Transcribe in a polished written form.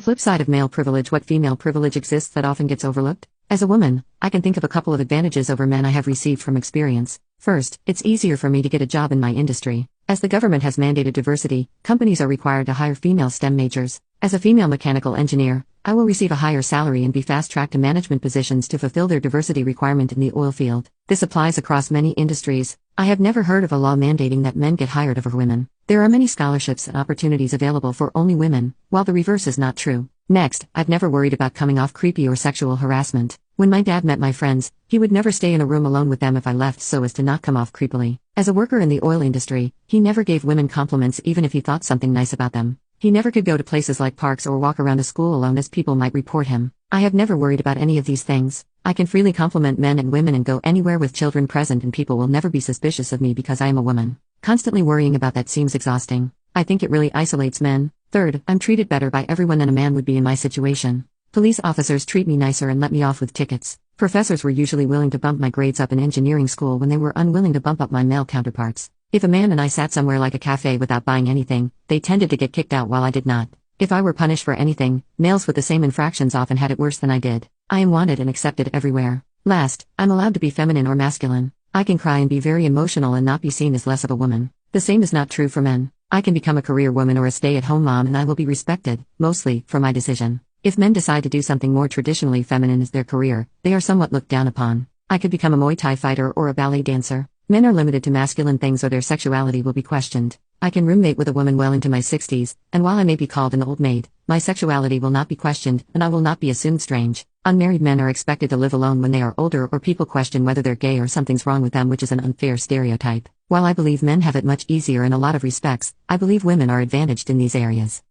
Flip side of male privilege. What female privilege exists that often gets overlooked? As a woman, I can think of a couple of advantages over men I have received from experience. First, it's easier for me to get a job in my industry. As the government has mandated diversity, companies are required to hire female STEM majors. As a female mechanical engineer, I will receive a higher salary and be fast-tracked to management positions to fulfill their diversity requirement in the oil field. This applies across many industries. I have never heard of a law mandating that men get hired over women. There are many scholarships and opportunities available for only women, while the reverse is not true. Next, I've never worried about coming off creepy or sexual harassment. When my dad met my friends, he would never stay in a room alone with them if I left so as to not come off creepily. As a worker in the oil industry, he never gave women compliments even if he thought something nice about them. He never could go to places like parks or walk around a school alone as people might report him. I have never worried about any of these things. I can freely compliment men and women and go anywhere with children present and people will never be suspicious of me because I am a woman. Constantly worrying about that seems exhausting. I think it really isolates men. Third, I'm treated better by everyone than a man would be in my situation. Police officers treat me nicer and let me off with tickets. Professors were usually willing to bump my grades up in engineering school when they were unwilling to bump up my male counterparts. If a man and I sat somewhere like a cafe without buying anything, they tended to get kicked out while I did not. If I were punished for anything, males with the same infractions often had it worse than I did. I am wanted and accepted everywhere. Last, I'm allowed to be feminine or masculine. I can cry and be very emotional and not be seen as less of a woman. The same is not true for men. I can become a career woman or a stay-at-home mom and I will be respected, mostly, for my decision. If men decide to do something more traditionally feminine as their career, they are somewhat looked down upon. I could become a Muay Thai fighter or a ballet dancer. Men are limited to masculine things or their sexuality will be questioned. I can roommate with a woman well into my 60s, and while I may be called an old maid, my sexuality will not be questioned, and I will not be assumed strange. Unmarried men are expected to live alone when they are older or people question whether they're gay or something's wrong with them, which is an unfair stereotype. While I believe men have it much easier in a lot of respects, I believe women are advantaged in these areas.